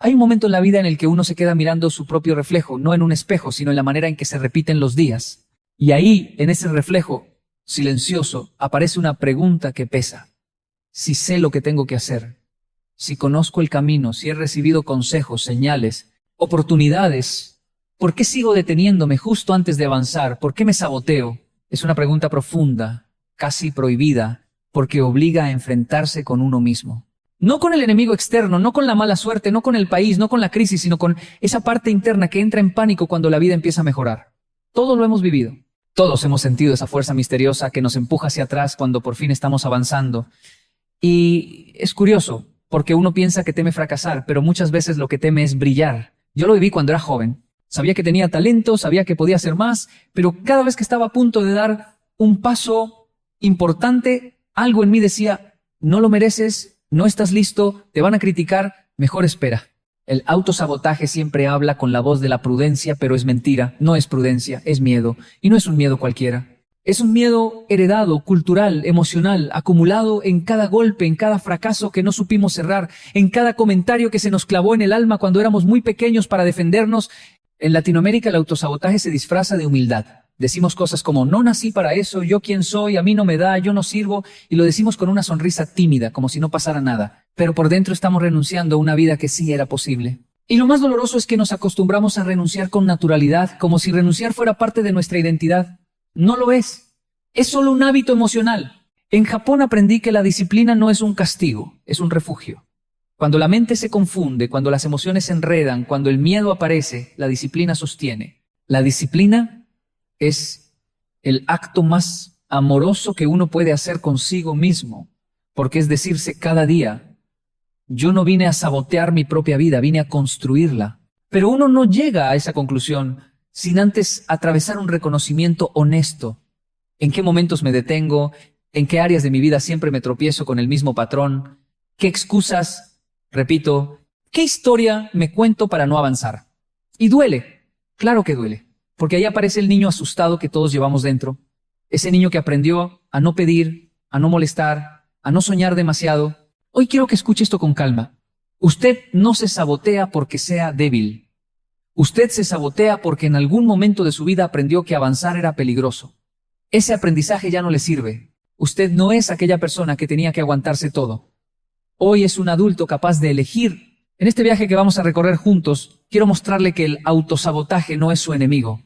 Hay un momento en la vida en el que uno se queda mirando su propio reflejo, no en un espejo, sino en la manera en que se repiten los días. Y ahí, en ese reflejo silencioso, aparece una pregunta que pesa. Si sé lo que tengo que hacer, si conozco el camino, si he recibido consejos, señales, oportunidades, ¿por qué sigo deteniéndome justo antes de avanzar? ¿Por qué me saboteo? Es una pregunta profunda, casi prohibida, porque obliga a enfrentarse con uno mismo. No con el enemigo externo, no con la mala suerte, no con el país, no con la crisis, sino con esa parte interna que entra en pánico cuando la vida empieza a mejorar. Todos lo hemos vivido. Todos hemos sentido esa fuerza misteriosa que nos empuja hacia atrás cuando por fin estamos avanzando. Y es curioso, porque uno piensa que teme fracasar, pero muchas veces lo que teme es brillar. Yo lo viví cuando era joven. Sabía que tenía talento, sabía que podía hacer más, pero cada vez que estaba a punto de dar un paso importante, algo en mí decía, no lo mereces, no estás listo, te van a criticar, mejor espera. El autosabotaje siempre habla con la voz de la prudencia, pero es mentira, no es prudencia, es miedo. Y no es un miedo cualquiera. Es un miedo heredado, cultural, emocional, acumulado en cada golpe, en cada fracaso que no supimos cerrar, en cada comentario que se nos clavó en el alma cuando éramos muy pequeños para defendernos. En Latinoamérica el autosabotaje se disfraza de humildad. Decimos cosas como, no nací para eso, yo quién soy, a mí no me da, yo no sirvo, y lo decimos con una sonrisa tímida, como si no pasara nada. Pero por dentro estamos renunciando a una vida que sí era posible. Y lo más doloroso es que nos acostumbramos a renunciar con naturalidad, como si renunciar fuera parte de nuestra identidad. No lo es. Es solo un hábito emocional. En Japón aprendí que la disciplina no es un castigo, es un refugio. Cuando la mente se confunde, cuando las emociones se enredan, cuando el miedo aparece, la disciplina sostiene. La disciplina es el acto más amoroso que uno puede hacer consigo mismo, porque es decirse cada día, yo no vine a sabotear mi propia vida, vine a construirla. Pero uno no llega a esa conclusión sin antes atravesar un reconocimiento honesto. ¿En qué momentos me detengo? ¿En qué áreas de mi vida siempre me tropiezo con el mismo patrón? ¿Qué excusas? Repito, ¿qué historia me cuento para no avanzar? Y duele, claro que duele. Porque ahí aparece el niño asustado que todos llevamos dentro. Ese niño que aprendió a no pedir, a no molestar, a no soñar demasiado. Hoy quiero que escuche esto con calma. Usted no se sabotea porque sea débil. Usted se sabotea porque en algún momento de su vida aprendió que avanzar era peligroso. Ese aprendizaje ya no le sirve. Usted no es aquella persona que tenía que aguantarse todo. Hoy es un adulto capaz de elegir. En este viaje que vamos a recorrer juntos, quiero mostrarle que el autosabotaje no es su enemigo.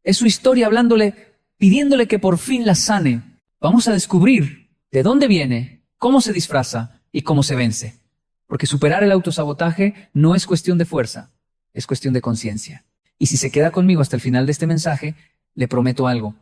Es su historia hablándole, pidiéndole que por fin la sane. Vamos a descubrir de dónde viene, cómo se disfraza y cómo se vence. Porque superar el autosabotaje no es cuestión de fuerza, es cuestión de conciencia. Y si se queda conmigo hasta el final de este mensaje, le prometo algo.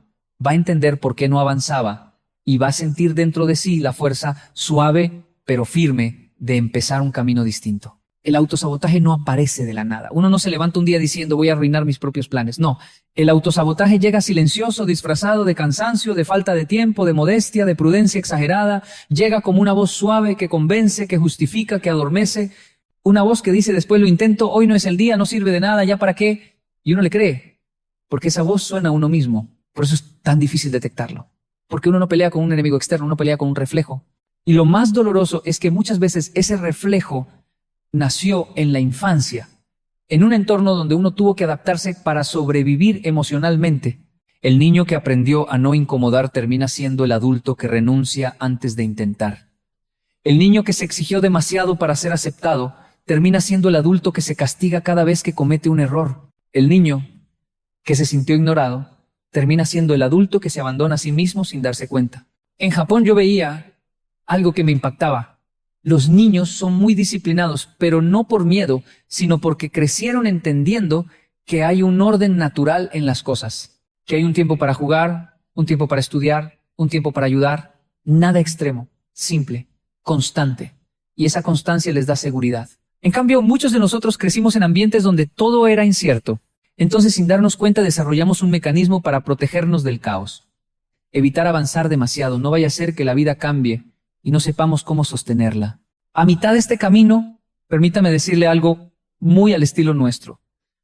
Va a entender por qué no avanzaba y va a sentir dentro de sí la fuerza suave pero firme de empezar un camino distinto. El autosabotaje no aparece de la nada. Uno no se levanta un día diciendo voy a arruinar mis propios planes. No, el autosabotaje llega silencioso, disfrazado de cansancio, de falta de tiempo, de modestia, de prudencia exagerada. Llega como una voz suave que convence, que justifica, que adormece. Una voz que dice después lo intento, hoy no es el día, no sirve de nada, ¿ya para qué? Y uno le cree, porque esa voz suena a uno mismo. Por eso es tan difícil detectarlo. Porque uno no pelea con un enemigo externo, uno pelea con un reflejo. Y lo más doloroso es que muchas veces ese reflejo nació en la infancia, en un entorno donde uno tuvo que adaptarse para sobrevivir emocionalmente. El niño que aprendió a no incomodar termina siendo el adulto que renuncia antes de intentar. El niño que se exigió demasiado para ser aceptado termina siendo el adulto que se castiga cada vez que comete un error. El niño que se sintió ignorado termina siendo el adulto que se abandona a sí mismo sin darse cuenta. En Japón yo veía algo que me impactaba. Los niños son muy disciplinados, pero no por miedo, sino porque crecieron entendiendo que hay un orden natural en las cosas. Que hay un tiempo para jugar, un tiempo para estudiar, un tiempo para ayudar. Nada extremo, simple, constante. Y esa constancia les da seguridad. En cambio, muchos de nosotros crecimos en ambientes donde todo era incierto. Entonces, sin darnos cuenta, desarrollamos un mecanismo para protegernos del caos. Evitar avanzar demasiado, no vaya a ser que la vida cambie y no sepamos cómo sostenerla. A mitad de este camino, permítame decirle algo muy al estilo nuestro.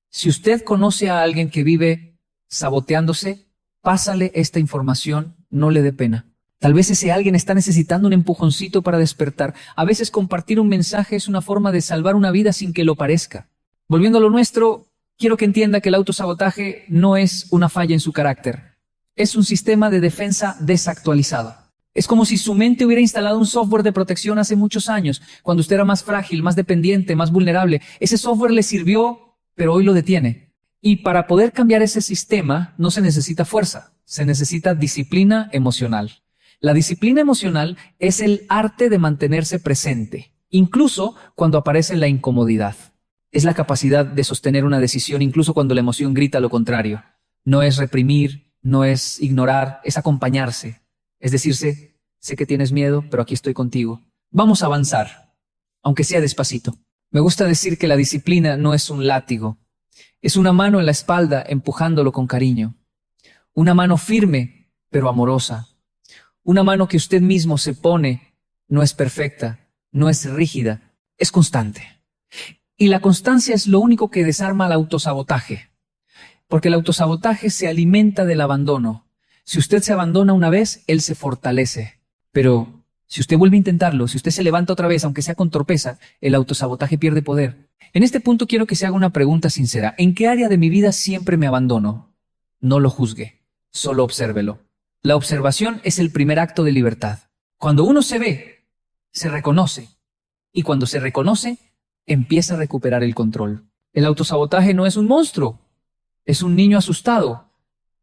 Si usted conoce a alguien que vive saboteándose, pásale esta información, no le dé pena. Tal vez ese alguien está necesitando un empujoncito para despertar. A veces compartir un mensaje es una forma de salvar una vida sin que lo parezca. Volviendo a lo nuestro, quiero que entienda que el autosabotaje no es una falla en su carácter. Es un sistema de defensa desactualizado. Es como si su mente hubiera instalado un software de protección hace muchos años, cuando usted era más frágil, más dependiente, más vulnerable. Ese software le sirvió, pero hoy lo detiene. Y para poder cambiar ese sistema no se necesita fuerza, se necesita disciplina emocional. La disciplina emocional es el arte de mantenerse presente, incluso cuando aparece la incomodidad. Es la capacidad de sostener una decisión incluso cuando la emoción grita lo contrario. No es reprimir, no es ignorar, es acompañarse. Es decirse, sé que tienes miedo, pero aquí estoy contigo. Vamos a avanzar, aunque sea despacito. Me gusta decir que la disciplina no es un látigo. Es una mano en la espalda empujándolo con cariño. Una mano firme, pero amorosa. Una mano que usted mismo se pone, no es perfecta, no es rígida, es constante. Y la constancia es lo único que desarma el autosabotaje. Porque el autosabotaje se alimenta del abandono. Si usted se abandona una vez, él se fortalece. Pero si usted vuelve a intentarlo, si usted se levanta otra vez, aunque sea con torpeza, el autosabotaje pierde poder. En este punto quiero que se haga una pregunta sincera. ¿En qué área de mi vida siempre me abandono? No lo juzgue, solo obsérvelo. La observación es el primer acto de libertad. Cuando uno se ve, se reconoce. Y cuando se reconoce, empieza a recuperar el control. El autosabotaje no es un monstruo, es un niño asustado.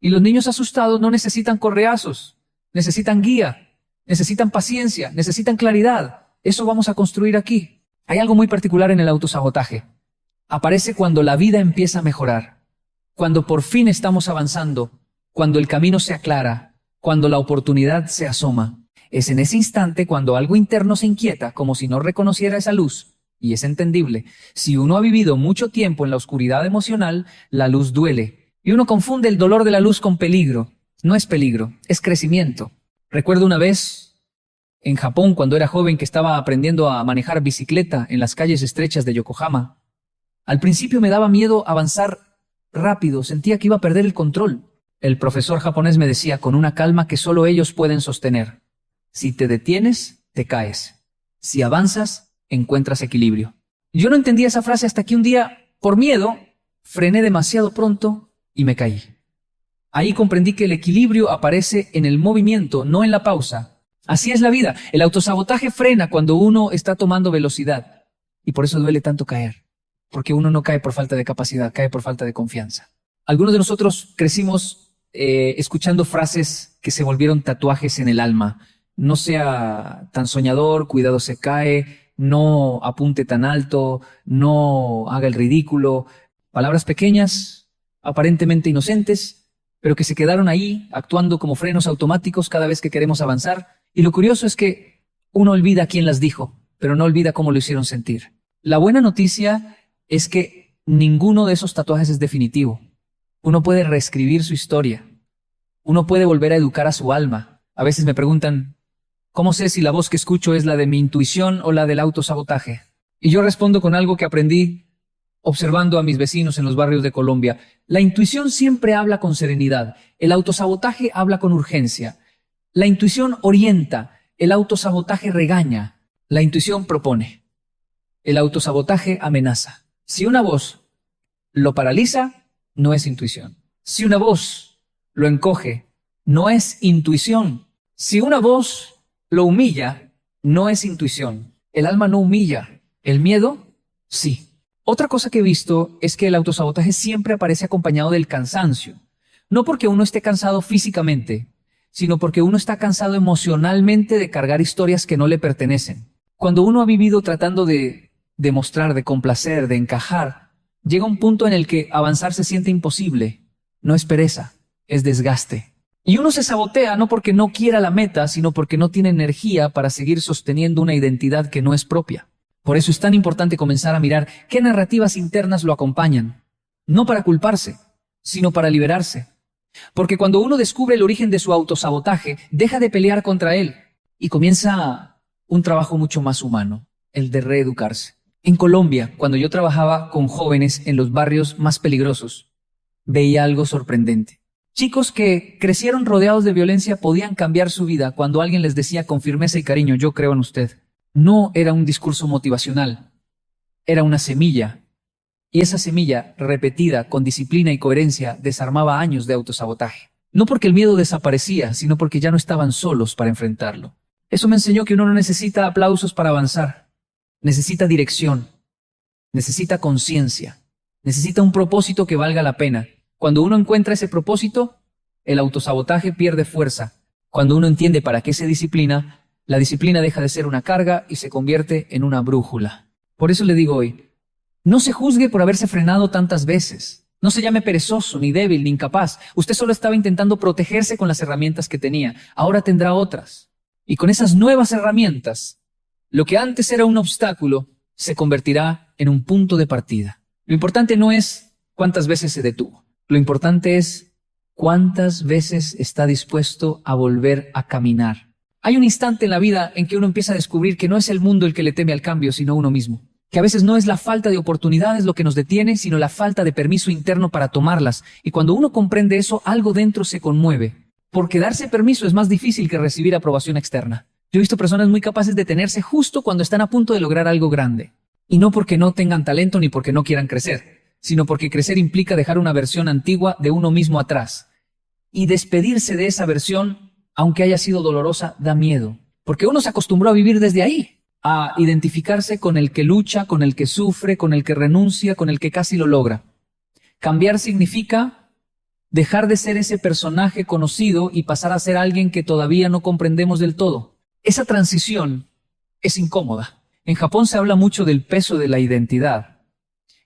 Y los niños asustados no necesitan correazos, necesitan guía, necesitan paciencia, necesitan claridad. Eso vamos a construir aquí. Hay algo muy particular en el autosabotaje. Aparece cuando la vida empieza a mejorar, cuando por fin estamos avanzando, cuando el camino se aclara, cuando la oportunidad se asoma. Es en ese instante cuando algo interno se inquieta, como si no reconociera esa luz. Y es entendible. Si uno ha vivido mucho tiempo en la oscuridad emocional, la luz duele. Y uno confunde el dolor de la luz con peligro. No es peligro, es crecimiento. Recuerdo una vez en Japón, cuando era joven, que estaba aprendiendo a manejar bicicleta en las calles estrechas de Yokohama. Al principio me daba miedo avanzar rápido, sentía que iba a perder el control. El profesor japonés me decía con una calma que solo ellos pueden sostener: si te detienes, te caes. Si avanzas, encuentras equilibrio. Yo no entendía esa frase hasta que un día, por miedo, frené demasiado pronto y me caí. Ahí comprendí que el equilibrio aparece en el movimiento, no en la pausa. Así es la vida. El autosabotaje frena cuando uno está tomando velocidad. Y por eso duele tanto caer. Porque uno no cae por falta de capacidad, cae por falta de confianza. Algunos de nosotros crecimos escuchando frases que se volvieron tatuajes en el alma. No sea tan soñador, cuidado se cae, no apunte tan alto, no haga el ridículo. Palabras pequeñas, aparentemente inocentes, pero que se quedaron ahí, actuando como frenos automáticos cada vez que queremos avanzar. Y lo curioso es que uno olvida quién las dijo, pero no olvida cómo lo hicieron sentir. La buena noticia es que ninguno de esos tatuajes es definitivo. Uno puede reescribir su historia. Uno puede volver a educar a su alma. A veces me preguntan, ¿cómo sé si la voz que escucho es la de mi intuición o la del autosabotaje? Y yo respondo con algo que aprendí observando a mis vecinos en los barrios de Colombia. La intuición siempre habla con serenidad. El autosabotaje habla con urgencia. La intuición orienta. El autosabotaje regaña. La intuición propone. El autosabotaje amenaza. Si una voz lo paraliza, no es intuición. Si una voz lo encoge, no es intuición. Si una voz lo humilla, no es intuición. El alma no humilla. El miedo, sí. Otra cosa que he visto es que el autosabotaje siempre aparece acompañado del cansancio. No porque uno esté cansado físicamente, sino porque uno está cansado emocionalmente de cargar historias que no le pertenecen. Cuando uno ha vivido tratando de demostrar, de complacer, de encajar, llega un punto en el que avanzar se siente imposible. No es pereza, es desgaste. Y uno se sabotea no porque no quiera la meta, sino porque no tiene energía para seguir sosteniendo una identidad que no es propia. Por eso es tan importante comenzar a mirar qué narrativas internas lo acompañan. No para culparse, sino para liberarse. Porque cuando uno descubre el origen de su autosabotaje, deja de pelear contra él y comienza un trabajo mucho más humano, el de reeducarse. En Colombia, cuando yo trabajaba con jóvenes en los barrios más peligrosos, veía algo sorprendente. Chicos que crecieron rodeados de violencia podían cambiar su vida cuando alguien les decía con firmeza y cariño, yo creo en usted. No era un discurso motivacional, era una semilla. Y esa semilla, repetida con disciplina y coherencia, desarmaba años de autosabotaje. No porque el miedo desaparecía, sino porque ya no estaban solos para enfrentarlo. Eso me enseñó que uno no necesita aplausos para avanzar. Necesita dirección, necesita conciencia, necesita un propósito que valga la pena. Cuando uno encuentra ese propósito, el autosabotaje pierde fuerza. Cuando uno entiende para qué se disciplina, la disciplina deja de ser una carga y se convierte en una brújula. Por eso le digo hoy, no se juzgue por haberse frenado tantas veces. No se llame perezoso, ni débil, ni incapaz. Usted solo estaba intentando protegerse con las herramientas que tenía. Ahora tendrá otras. Y con esas nuevas herramientas, lo que antes era un obstáculo se convertirá en un punto de partida. Lo importante no es cuántas veces se detuvo. Lo importante es cuántas veces está dispuesto a volver a caminar. Hay un instante en la vida en que uno empieza a descubrir que no es el mundo el que le teme al cambio, sino uno mismo. Que a veces no es la falta de oportunidades lo que nos detiene, sino la falta de permiso interno para tomarlas. Y cuando uno comprende eso, algo dentro se conmueve. Porque darse permiso es más difícil que recibir aprobación externa. Yo he visto personas muy capaces de detenerse justo cuando están a punto de lograr algo grande. Y no porque no tengan talento ni porque no quieran crecer, sino porque crecer implica dejar una versión antigua de uno mismo atrás. Y despedirse de esa versión, aunque haya sido dolorosa, da miedo. Porque uno se acostumbró a vivir desde ahí, a identificarse con el que lucha, con el que sufre, con el que renuncia, con el que casi lo logra. Cambiar significa dejar de ser ese personaje conocido y pasar a ser alguien que todavía no comprendemos del todo. Esa transición es incómoda. En Japón se habla mucho del peso de la identidad.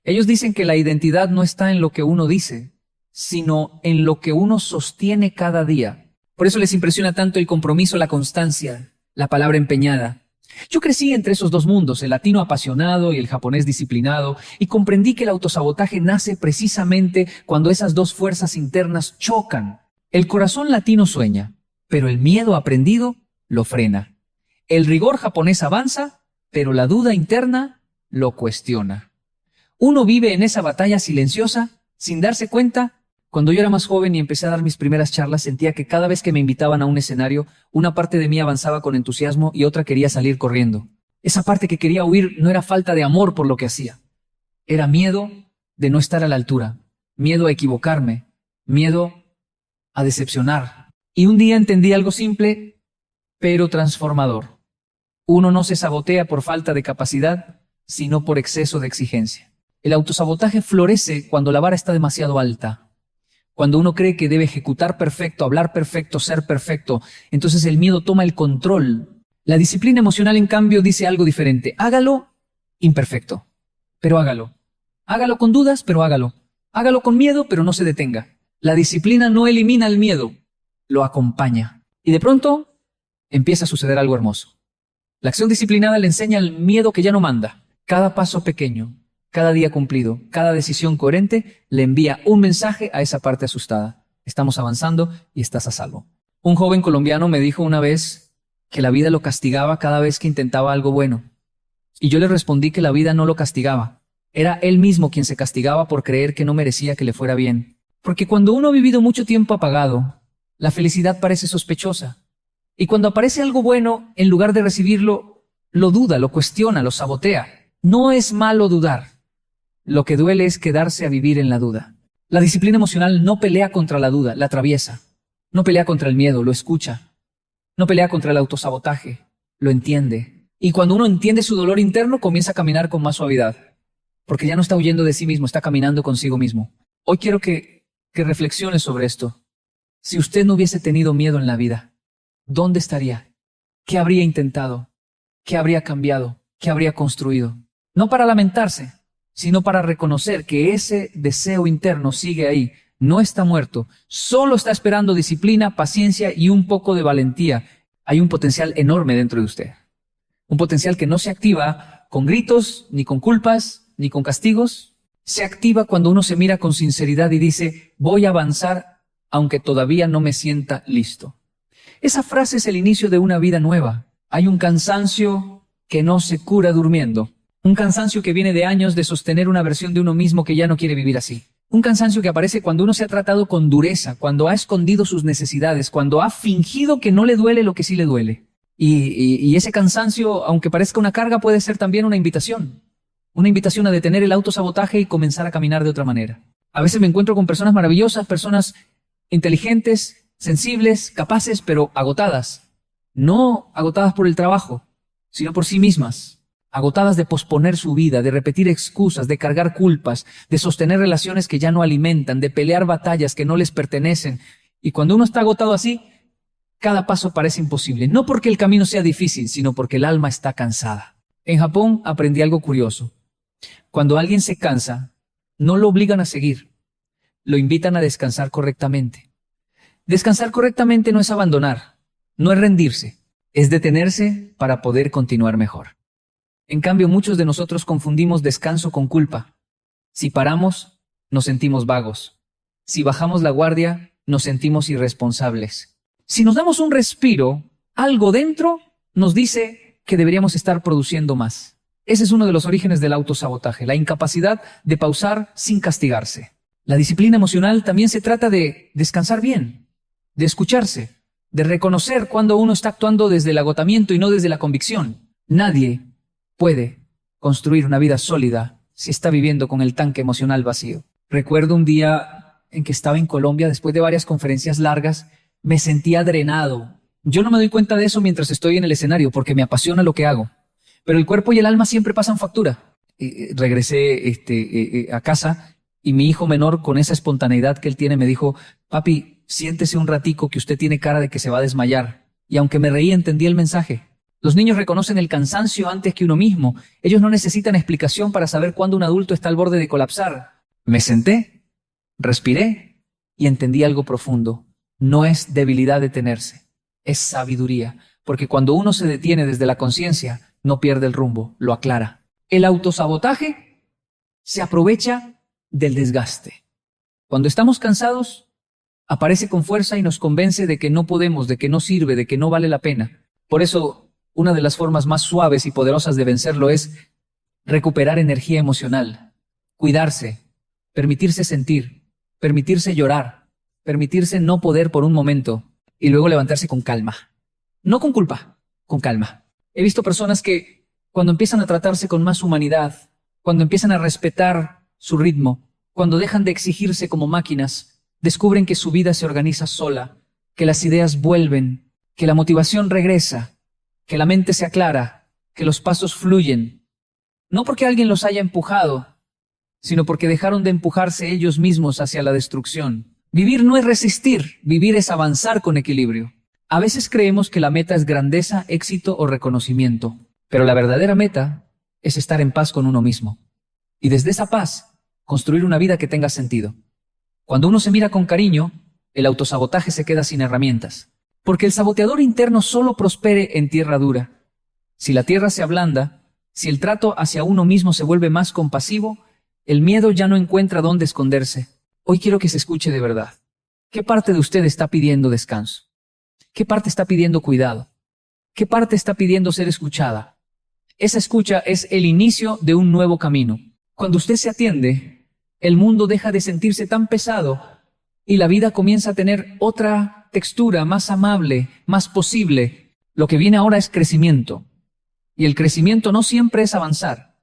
Ellos dicen que la identidad no está en lo que uno dice, sino en lo que uno sostiene cada día. Por eso les impresiona tanto el compromiso, la constancia, la palabra empeñada. Yo crecí entre esos dos mundos, el latino apasionado y el japonés disciplinado, y comprendí que el autosabotaje nace precisamente cuando esas dos fuerzas internas chocan. El corazón latino sueña, pero el miedo aprendido lo frena. El rigor japonés avanza, pero la duda interna lo cuestiona. Uno vive en esa batalla silenciosa, sin darse cuenta. Cuando yo era más joven y empecé a dar mis primeras charlas, sentía que cada vez que me invitaban a un escenario, una parte de mí avanzaba con entusiasmo y otra quería salir corriendo. Esa parte que quería huir no era falta de amor por lo que hacía. Era miedo de no estar a la altura, miedo a equivocarme, miedo a decepcionar. Y un día entendí algo simple, pero transformador. Uno no se sabotea por falta de capacidad, sino por exceso de exigencia. El autosabotaje florece cuando la vara está demasiado alta. Cuando uno cree que debe ejecutar perfecto, hablar perfecto, ser perfecto, entonces el miedo toma el control. La disciplina emocional, en cambio, dice algo diferente. Hágalo imperfecto, pero hágalo. Hágalo con dudas, pero hágalo. Hágalo con miedo, pero no se detenga. La disciplina no elimina el miedo, lo acompaña. Y de pronto empieza a suceder algo hermoso. La acción disciplinada le enseña al miedo que ya no manda. Cada paso pequeño, cada día cumplido, cada decisión coherente le envía un mensaje a esa parte asustada. Estamos avanzando y estás a salvo. Un joven colombiano me dijo una vez que la vida lo castigaba cada vez que intentaba algo bueno. Y yo le respondí que la vida no lo castigaba. Era él mismo quien se castigaba por creer que no merecía que le fuera bien. Porque cuando uno ha vivido mucho tiempo apagado, la felicidad parece sospechosa. Y cuando aparece algo bueno, en lugar de recibirlo, lo duda, lo cuestiona, lo sabotea. No es malo dudar. Lo que duele es quedarse a vivir en la duda. La disciplina emocional no pelea contra la duda, la atraviesa. No pelea contra el miedo, lo escucha. No pelea contra el autosabotaje, lo entiende. Y cuando uno entiende su dolor interno, comienza a caminar con más suavidad. Porque ya no está huyendo de sí mismo, está caminando consigo mismo. Hoy quiero que reflexione sobre esto. Si usted no hubiese tenido miedo en la vida, ¿dónde estaría? ¿Qué habría intentado? ¿Qué habría cambiado? ¿Qué habría construido? No para lamentarse, sino para reconocer que ese deseo interno sigue ahí, no está muerto, solo está esperando disciplina, paciencia y un poco de valentía. Hay un potencial enorme dentro de usted. Un potencial que no se activa con gritos, ni con culpas, ni con castigos. Se activa cuando uno se mira con sinceridad y dice, voy a avanzar aunque todavía no me sienta listo. Esa frase es el inicio de una vida nueva. Hay un cansancio que no se cura durmiendo. Un cansancio que viene de años de sostener una versión de uno mismo que ya no quiere vivir así. Un cansancio que aparece cuando uno se ha tratado con dureza, cuando ha escondido sus necesidades, cuando ha fingido que no le duele lo que sí le duele. Y ese cansancio, aunque parezca una carga, puede ser también una invitación. Una invitación a detener el autosabotaje y comenzar a caminar de otra manera. A veces me encuentro con personas maravillosas, personas inteligentes, sensibles, capaces, pero agotadas. No agotadas por el trabajo, sino por sí mismas. Agotadas de posponer su vida, de repetir excusas, de cargar culpas, de sostener relaciones que ya no alimentan, de pelear batallas que no les pertenecen. Y cuando uno está agotado así, cada paso parece imposible. No porque el camino sea difícil, sino porque el alma está cansada. En Japón aprendí algo curioso. Cuando alguien se cansa, no lo obligan a seguir. Lo invitan a descansar correctamente. Descansar correctamente no es abandonar, no es rendirse, es detenerse para poder continuar mejor. En cambio, muchos de nosotros confundimos descanso con culpa. Si paramos, nos sentimos vagos. Si bajamos la guardia, nos sentimos irresponsables. Si nos damos un respiro, algo dentro nos dice que deberíamos estar produciendo más. Ese es uno de los orígenes del autosabotaje, la incapacidad de pausar sin castigarse. La disciplina emocional también se trata de descansar bien, de escucharse, de reconocer cuando uno está actuando desde el agotamiento y no desde la convicción. Nadie puede construir una vida sólida si está viviendo con el tanque emocional vacío. Recuerdo un día en que estaba en Colombia, después de varias conferencias largas, me sentía drenado. Yo no me doy cuenta de eso mientras estoy en el escenario, porque me apasiona lo que hago. Pero el cuerpo y el alma siempre pasan factura. Regresé a casa y mi hijo menor, con esa espontaneidad que él tiene, me dijo: papi, siéntese un ratico que usted tiene cara de que se va a desmayar. Y aunque me reí, entendí el mensaje. Los niños reconocen el cansancio antes que uno mismo. Ellos no necesitan explicación para saber cuándo un adulto está al borde de colapsar. Me senté, respiré y entendí algo profundo. No es debilidad detenerse, es sabiduría. Porque cuando uno se detiene desde la conciencia, no pierde el rumbo, lo aclara. El autosabotaje se aprovecha del desgaste. Cuando estamos cansados, aparece con fuerza y nos convence de que no podemos, de que no sirve, de que no vale la pena. Por eso, una de las formas más suaves y poderosas de vencerlo es recuperar energía emocional, cuidarse, permitirse sentir, permitirse llorar, permitirse no poder por un momento y luego levantarse con calma. No con culpa, con calma. He visto personas que cuando empiezan a tratarse con más humanidad, cuando empiezan a respetar su ritmo, cuando dejan de exigirse como máquinas, descubren que su vida se organiza sola, que las ideas vuelven, que la motivación regresa, que la mente se aclara, que los pasos fluyen. No porque alguien los haya empujado, sino porque dejaron de empujarse ellos mismos hacia la destrucción. Vivir no es resistir, vivir es avanzar con equilibrio. A veces creemos que la meta es grandeza, éxito o reconocimiento, pero la verdadera meta es estar en paz con uno mismo. Y desde esa paz, construir una vida que tenga sentido. Cuando uno se mira con cariño, el autosabotaje se queda sin herramientas. Porque el saboteador interno solo prospere en tierra dura. Si la tierra se ablanda, si el trato hacia uno mismo se vuelve más compasivo, el miedo ya no encuentra dónde esconderse. Hoy quiero que se escuche de verdad. ¿Qué parte de usted está pidiendo descanso? ¿Qué parte está pidiendo cuidado? ¿Qué parte está pidiendo ser escuchada? Esa escucha es el inicio de un nuevo camino. Cuando usted se atiende, el mundo deja de sentirse tan pesado y la vida comienza a tener otra textura, más amable, más posible. Lo que viene ahora es crecimiento. Y el crecimiento no siempre es avanzar.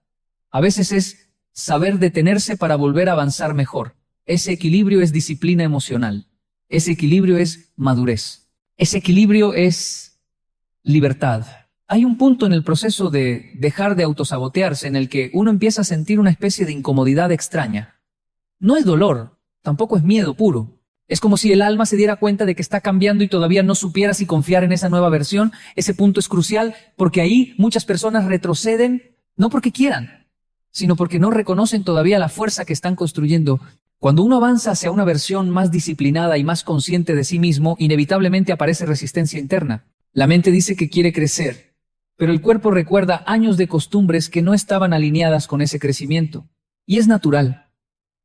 A veces es saber detenerse para volver a avanzar mejor. Ese equilibrio es disciplina emocional. Ese equilibrio es madurez. Ese equilibrio es libertad. Hay un punto en el proceso de dejar de autosabotearse en el que uno empieza a sentir una especie de incomodidad extraña. No es dolor, tampoco es miedo puro. Es como si el alma se diera cuenta de que está cambiando y todavía no supiera si confiar en esa nueva versión. Ese punto es crucial porque ahí muchas personas retroceden, no porque quieran, sino porque no reconocen todavía la fuerza que están construyendo. Cuando uno avanza hacia una versión más disciplinada y más consciente de sí mismo, inevitablemente aparece resistencia interna. La mente dice que quiere crecer, pero el cuerpo recuerda años de costumbres que no estaban alineadas con ese crecimiento. Y es natural.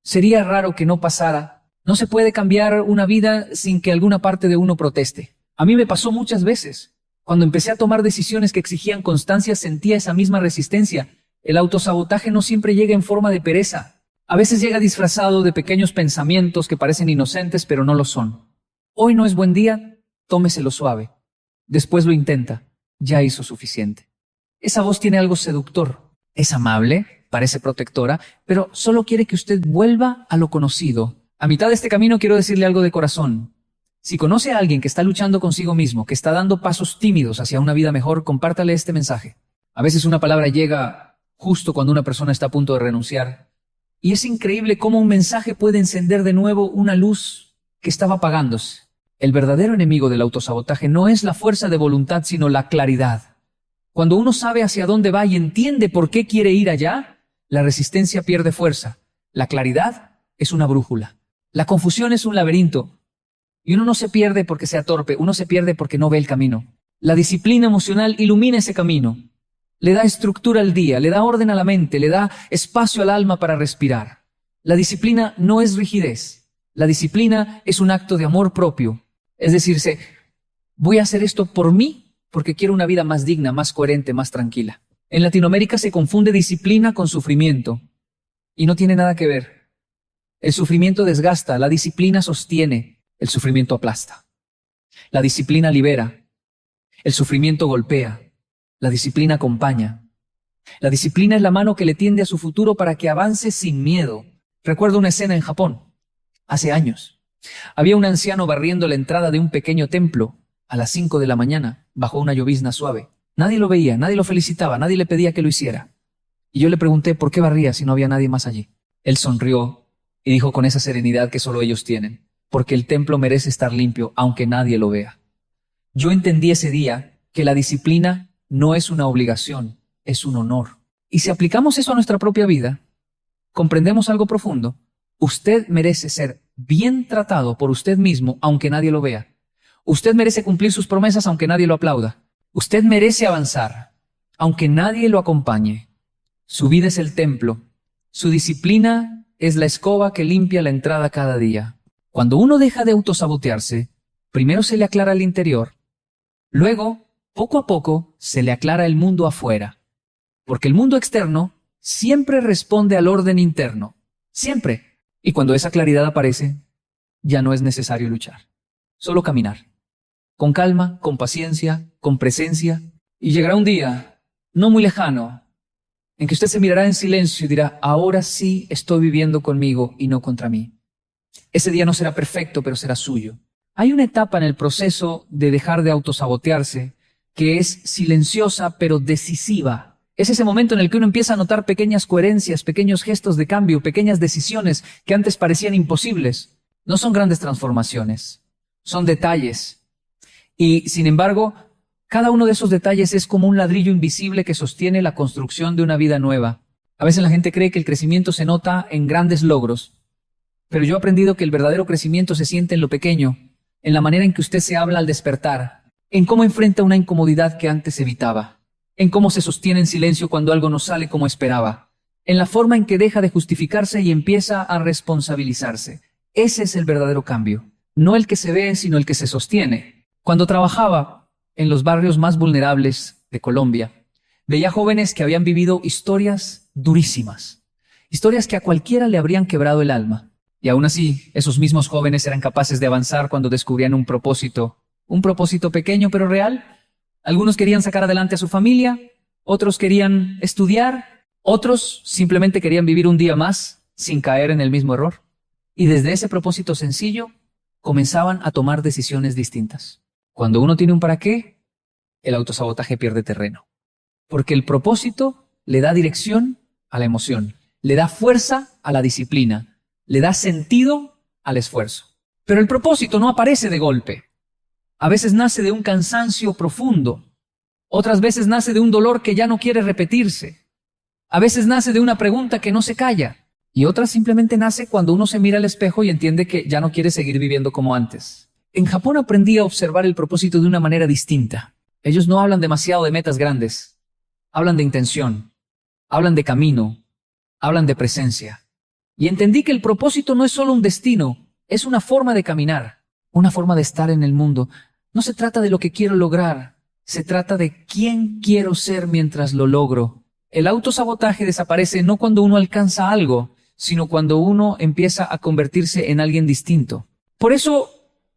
Sería raro que no pasara. No se puede cambiar una vida sin que alguna parte de uno proteste. A mí me pasó muchas veces. Cuando empecé a tomar decisiones que exigían constancia, sentía esa misma resistencia. El autosabotaje no siempre llega en forma de pereza. A veces llega disfrazado de pequeños pensamientos que parecen inocentes, pero no lo son. Hoy no es buen día, tómeselo suave. Después lo intenta, ya hizo suficiente. Esa voz tiene algo seductor. Es amable, parece protectora, pero solo quiere que usted vuelva a lo conocido. A mitad de este camino quiero decirle algo de corazón. Si conoce a alguien que está luchando consigo mismo, que está dando pasos tímidos hacia una vida mejor, compártale este mensaje. A veces una palabra llega justo cuando una persona está a punto de renunciar. Y es increíble cómo un mensaje puede encender de nuevo una luz que estaba apagándose. El verdadero enemigo del autosabotaje no es la fuerza de voluntad, sino la claridad. Cuando uno sabe hacia dónde va y entiende por qué quiere ir allá, la resistencia pierde fuerza. La claridad es una brújula. La confusión es un laberinto. Y uno no se pierde porque sea torpe, uno se pierde porque no ve el camino. La disciplina emocional ilumina ese camino. Le da estructura al día, le da orden a la mente, le da espacio al alma para respirar. La disciplina no es rigidez. La disciplina es un acto de amor propio. Es decirse, voy a hacer esto por mí porque quiero una vida más digna, más coherente, más tranquila. En Latinoamérica se confunde disciplina con sufrimiento y no tiene nada que ver. El sufrimiento desgasta, la disciplina sostiene, el sufrimiento aplasta. La disciplina libera, el sufrimiento golpea. La disciplina acompaña. La disciplina es la mano que le tiende a su futuro para que avance sin miedo. Recuerdo una escena en Japón, hace años. Había un anciano barriendo la entrada de un pequeño templo a las 5 de la mañana, bajo una llovizna suave. Nadie lo veía, nadie lo felicitaba, nadie le pedía que lo hiciera. Y yo le pregunté por qué barría si no había nadie más allí. Él sonrió y dijo con esa serenidad que solo ellos tienen, porque el templo merece estar limpio aunque nadie lo vea. Yo entendí ese día que la disciplina no es una obligación, es un honor. Y si aplicamos eso a nuestra propia vida, comprendemos algo profundo. Usted merece ser bien tratado por usted mismo, aunque nadie lo vea. Usted merece cumplir sus promesas, aunque nadie lo aplauda. Usted merece avanzar, aunque nadie lo acompañe. Su vida es el templo. Su disciplina es la escoba que limpia la entrada cada día. Cuando uno deja de autosabotearse, primero se le aclara el interior, luego poco a poco se le aclara el mundo afuera, porque el mundo externo siempre responde al orden interno, siempre. Y cuando esa claridad aparece, ya no es necesario luchar, solo caminar, con calma, con paciencia, con presencia, y llegará un día, no muy lejano, en que usted se mirará en silencio y dirá, ahora sí estoy viviendo conmigo y no contra mí. Ese día no será perfecto, pero será suyo. Hay una etapa en el proceso de dejar de autosabotearse que es silenciosa pero decisiva. Es ese momento en el que uno empieza a notar pequeñas coherencias, pequeños gestos de cambio, pequeñas decisiones que antes parecían imposibles. No son grandes transformaciones, son detalles. Y, sin embargo, cada uno de esos detalles es como un ladrillo invisible que sostiene la construcción de una vida nueva. A veces la gente cree que el crecimiento se nota en grandes logros, pero yo he aprendido que el verdadero crecimiento se siente en lo pequeño, en la manera en que usted se habla al despertar, en cómo enfrenta una incomodidad que antes evitaba, en cómo se sostiene en silencio cuando algo no sale como esperaba, en la forma en que deja de justificarse y empieza a responsabilizarse. Ese es el verdadero cambio, no el que se ve, sino el que se sostiene. Cuando trabajaba en los barrios más vulnerables de Colombia, veía jóvenes que habían vivido historias durísimas, historias que a cualquiera le habrían quebrado el alma. Y aún así, esos mismos jóvenes eran capaces de avanzar cuando descubrían un propósito pequeño pero real. Algunos querían sacar adelante a su familia, otros querían estudiar, otros simplemente querían vivir un día más sin caer en el mismo error. Y desde ese propósito sencillo, comenzaban a tomar decisiones distintas. Cuando uno tiene un para qué, el autosabotaje pierde terreno. Porque el propósito le da dirección a la emoción, le da fuerza a la disciplina, le da sentido al esfuerzo. Pero el propósito no aparece de golpe. A veces nace de un cansancio profundo. Otras veces nace de un dolor que ya no quiere repetirse. A veces nace de una pregunta que no se calla. Y otras simplemente nace cuando uno se mira al espejo y entiende que ya no quiere seguir viviendo como antes. En Japón aprendí a observar el propósito de una manera distinta. Ellos no hablan demasiado de metas grandes. Hablan de intención. Hablan de camino. Hablan de presencia. Y entendí que el propósito no es solo un destino, es una forma de caminar, una forma de estar en el mundo. No se trata de lo que quiero lograr, se trata de quién quiero ser mientras lo logro. El autosabotaje desaparece no cuando uno alcanza algo, sino cuando uno empieza a convertirse en alguien distinto. Por eso,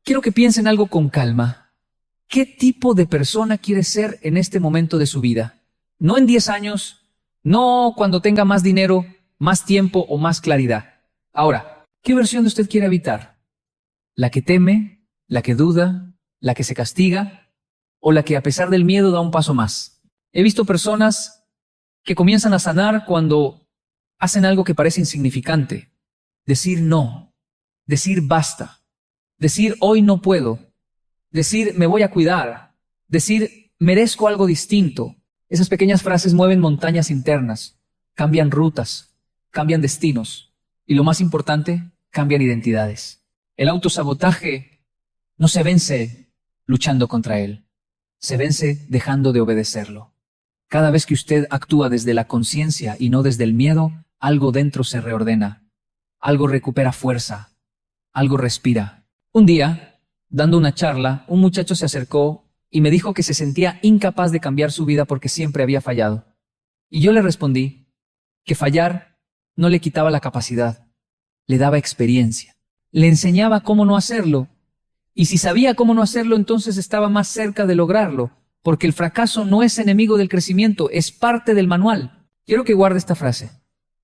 quiero que piensen algo con calma. ¿Qué tipo de persona quiere ser en este momento de su vida? No en 10 años, no cuando tenga más dinero, más tiempo o más claridad. Ahora, ¿qué versión de usted quiere habitar? ¿La que teme? ¿La que duda? ¿La que se castiga? ¿O la que a pesar del miedo da un paso más? He visto personas que comienzan a sanar cuando hacen algo que parece insignificante. Decir no, decir basta, decir hoy no puedo, decir me voy a cuidar, decir merezco algo distinto. Esas pequeñas frases mueven montañas internas, cambian rutas, cambian destinos y lo más importante, cambian identidades. El autosabotaje no se vence luchando contra él, se vence dejando de obedecerlo. Cada vez que usted actúa desde la conciencia y no desde el miedo, algo dentro se reordena, algo recupera fuerza, algo respira. Un día, dando una charla, un muchacho se acercó y me dijo que se sentía incapaz de cambiar su vida porque siempre había fallado. Y yo le respondí que fallar no le quitaba la capacidad, le daba experiencia, le enseñaba cómo no hacerlo. Y si sabía cómo no hacerlo, entonces estaba más cerca de lograrlo, porque el fracaso no es enemigo del crecimiento, es parte del manual. Quiero que guarde esta frase.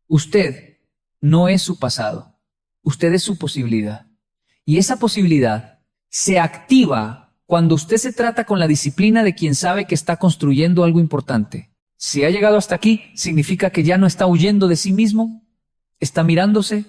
Usted no es su pasado, usted es su posibilidad. Y esa posibilidad se activa cuando usted se trata con la disciplina de quien sabe que está construyendo algo importante. Si ha llegado hasta aquí, significa que ya no está huyendo de sí mismo, está mirándose,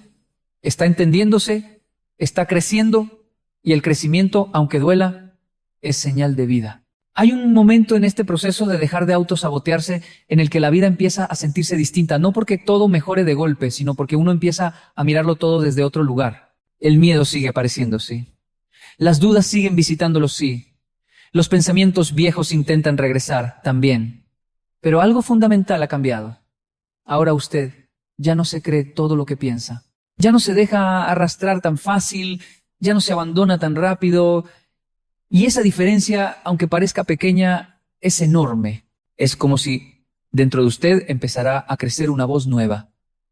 está entendiéndose, está creciendo, y el crecimiento, aunque duela, es señal de vida. Hay un momento en este proceso de dejar de autosabotearse en el que la vida empieza a sentirse distinta, no porque todo mejore de golpe, sino porque uno empieza a mirarlo todo desde otro lugar. El miedo sigue apareciendo, sí. Las dudas siguen visitándolo, sí. Los pensamientos viejos intentan regresar, también. Pero algo fundamental ha cambiado. Ahora usted ya no se cree todo lo que piensa. Ya no se deja arrastrar tan fácil, ya no se abandona tan rápido. Y esa diferencia, aunque parezca pequeña, es enorme. Es como si dentro de usted empezara a crecer una voz nueva.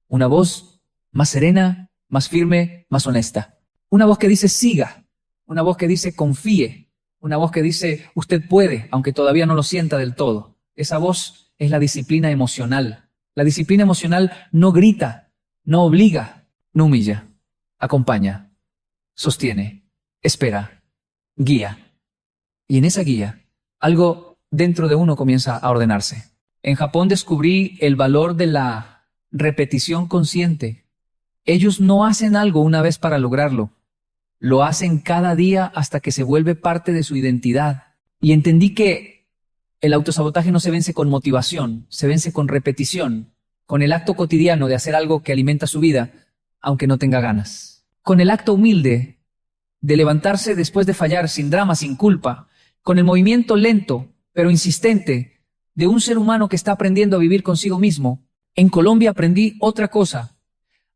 Una voz más serena, más firme, más honesta. Una voz que dice siga. Una voz que dice confíe. Una voz que dice usted puede, aunque todavía no lo sienta del todo. Esa voz es la disciplina emocional. La disciplina emocional no grita, no obliga, no humilla. Acompaña, sostiene, espera, guía. Y en esa guía, algo dentro de uno comienza a ordenarse. En Japón descubrí el valor de la repetición consciente. Ellos no hacen algo una vez para lograrlo. Lo hacen cada día hasta que se vuelve parte de su identidad. Y entendí que el autosabotaje no se vence con motivación, se vence con repetición, con el acto cotidiano de hacer algo que alimenta su vida, aunque no tenga ganas. Con el acto humilde de levantarse después de fallar sin drama, sin culpa, con el movimiento lento, pero insistente, de un ser humano que está aprendiendo a vivir consigo mismo. En Colombia aprendí otra cosa.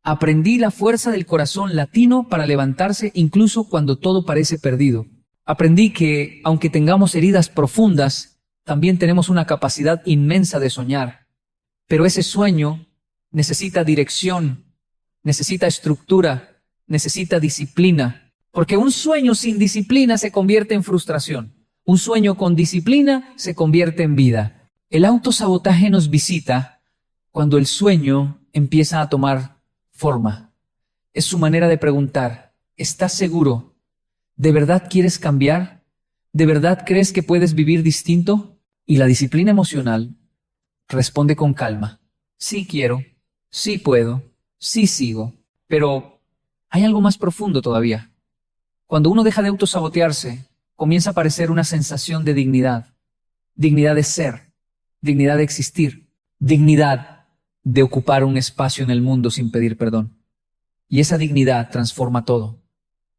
Aprendí la fuerza del corazón latino para levantarse incluso cuando todo parece perdido. Aprendí que, aunque tengamos heridas profundas, también tenemos una capacidad inmensa de soñar. Pero ese sueño necesita dirección, necesita estructura, necesita disciplina. Porque un sueño sin disciplina se convierte en frustración. Un sueño con disciplina se convierte en vida. El autosabotaje nos visita cuando el sueño empieza a tomar forma. Es su manera de preguntar, ¿estás seguro? ¿De verdad quieres cambiar? ¿De verdad crees que puedes vivir distinto? Y la disciplina emocional responde con calma. Sí quiero, sí puedo, sí sigo. Pero hay algo más profundo todavía. Cuando uno deja de autosabotearse, comienza a aparecer una sensación de dignidad. Dignidad de ser, dignidad de existir, dignidad de ocupar un espacio en el mundo sin pedir perdón. Y esa dignidad transforma todo.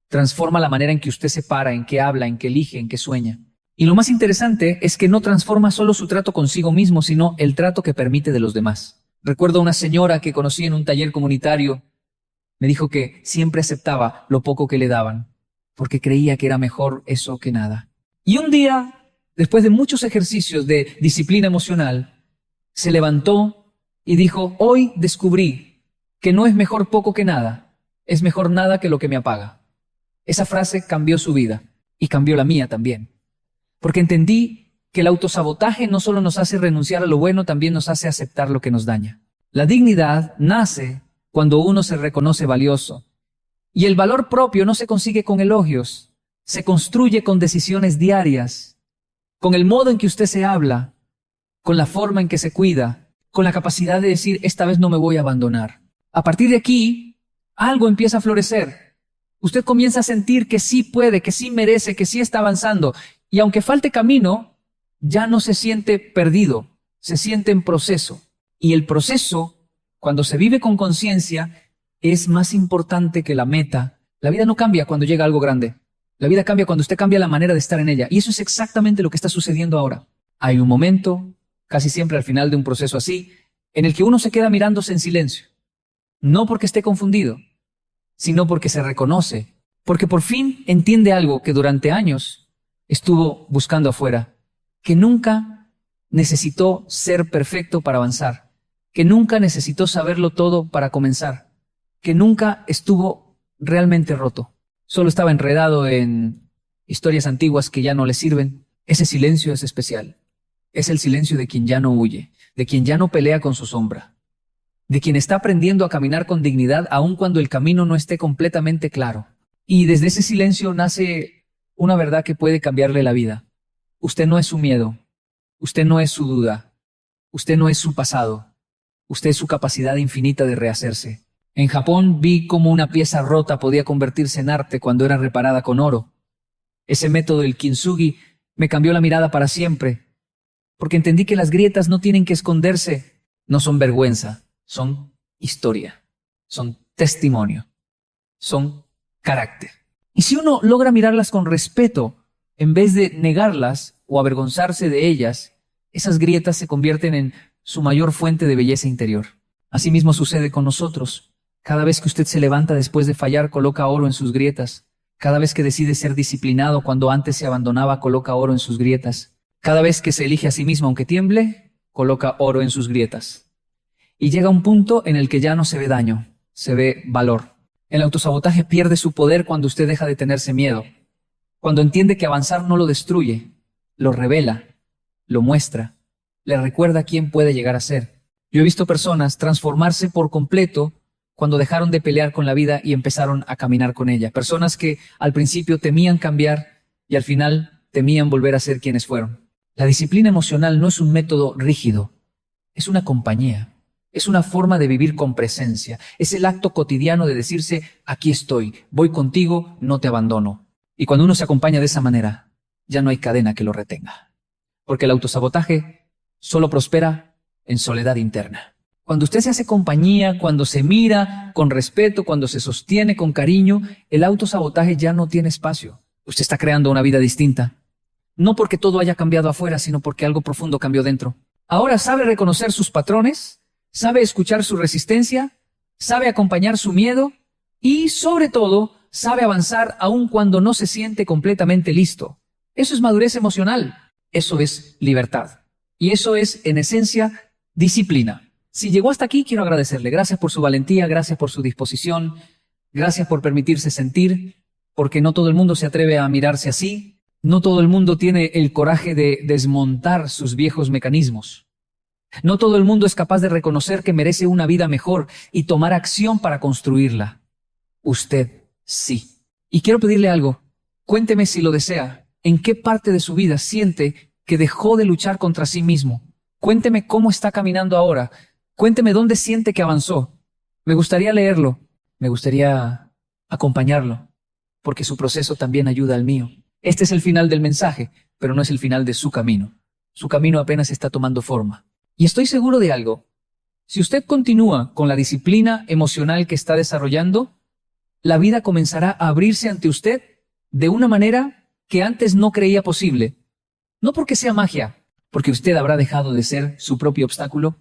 Transforma la manera en que usted se para, en que habla, en que elige, en que sueña. Y lo más interesante es que no transforma solo su trato consigo mismo, sino el trato que permite de los demás. Recuerdo a una señora que conocí en un taller comunitario. Me dijo que siempre aceptaba lo poco que le daban, porque creía que era mejor eso que nada. Y un día, después de muchos ejercicios de disciplina emocional, se levantó y dijo, hoy descubrí que no es mejor poco que nada, es mejor nada que lo que me apaga. Esa frase cambió su vida y cambió la mía también. Porque entendí que el autosabotaje no solo nos hace renunciar a lo bueno, también nos hace aceptar lo que nos daña. La dignidad nace cuando uno se reconoce valioso. Y el valor propio no se consigue con elogios, se construye con decisiones diarias, con el modo en que usted se habla, con la forma en que se cuida, con la capacidad de decir, esta vez no me voy a abandonar. A partir de aquí, algo empieza a florecer. Usted comienza a sentir que sí puede, que sí merece, que sí está avanzando. Y aunque falte camino, ya no se siente perdido, se siente en proceso. Y el proceso, cuando se vive con conciencia, es más importante que la meta. La vida no cambia cuando llega algo grande. La vida cambia cuando usted cambia la manera de estar en ella. Y eso es exactamente lo que está sucediendo ahora. Hay un momento, casi siempre al final de un proceso así, en el que uno se queda mirándose en silencio. No porque esté confundido, sino porque se reconoce. Porque por fin entiende algo que durante años estuvo buscando afuera. Que nunca necesitó ser perfecto para avanzar. Que nunca necesitó saberlo todo para comenzar. Que nunca estuvo realmente roto. Solo estaba enredado en historias antiguas que ya no le sirven. Ese silencio es especial. Es el silencio de quien ya no huye, de quien ya no pelea con su sombra, de quien está aprendiendo a caminar con dignidad aun cuando el camino no esté completamente claro. Y desde ese silencio nace una verdad que puede cambiarle la vida. Usted no es su miedo, usted no es su duda, usted no es su pasado, usted es su capacidad infinita de rehacerse. En Japón vi cómo una pieza rota podía convertirse en arte cuando era reparada con oro. Ese método del kintsugi me cambió la mirada para siempre, porque entendí que las grietas no tienen que esconderse, no son vergüenza, son historia, son testimonio, son carácter. Y si uno logra mirarlas con respeto, en vez de negarlas o avergonzarse de ellas, esas grietas se convierten en su mayor fuente de belleza interior. Asimismo sucede con nosotros. Cada vez que usted se levanta después de fallar, coloca oro en sus grietas. Cada vez que decide ser disciplinado cuando antes se abandonaba, coloca oro en sus grietas. Cada vez que se elige a sí mismo aunque tiemble, coloca oro en sus grietas. Y llega un punto en el que ya no se ve daño, se ve valor. El autosabotaje pierde su poder cuando usted deja de tenerse miedo. Cuando entiende que avanzar no lo destruye, lo revela, lo muestra, le recuerda quién puede llegar a ser. Yo he visto personas transformarse por completo cuando dejaron de pelear con la vida y empezaron a caminar con ella. Personas que al principio temían cambiar y al final temían volver a ser quienes fueron. La disciplina emocional no es un método rígido, es una compañía, es una forma de vivir con presencia, es el acto cotidiano de decirse, aquí estoy, voy contigo, no te abandono. Y cuando uno se acompaña de esa manera, ya no hay cadena que lo retenga. Porque el autosabotaje solo prospera en soledad interna. Cuando usted se hace compañía, cuando se mira con respeto, cuando se sostiene con cariño, el autosabotaje ya no tiene espacio. Usted está creando una vida distinta. No porque todo haya cambiado afuera, sino porque algo profundo cambió dentro. Ahora sabe reconocer sus patrones, sabe escuchar su resistencia, sabe acompañar su miedo y, sobre todo, sabe avanzar aun cuando no se siente completamente listo. Eso es madurez emocional. Eso es libertad. Y eso es, en esencia, disciplina. Si llegó hasta aquí, quiero agradecerle. Gracias por su valentía, gracias por su disposición, gracias por permitirse sentir, porque no todo el mundo se atreve a mirarse así, no todo el mundo tiene el coraje de desmontar sus viejos mecanismos. No todo el mundo es capaz de reconocer que merece una vida mejor y tomar acción para construirla. Usted sí. Y quiero pedirle algo. Cuénteme si lo desea. ¿En qué parte de su vida siente que dejó de luchar contra sí mismo? Cuénteme cómo está caminando ahora. Cuénteme dónde siente que avanzó. Me gustaría leerlo. Me gustaría acompañarlo, porque su proceso también ayuda al mío. Este es el final del mensaje, pero no es el final de su camino. Su camino apenas está tomando forma. Y estoy seguro de algo. Si usted continúa con la disciplina emocional que está desarrollando, la vida comenzará a abrirse ante usted de una manera que antes no creía posible. No porque sea magia, porque usted habrá dejado de ser su propio obstáculo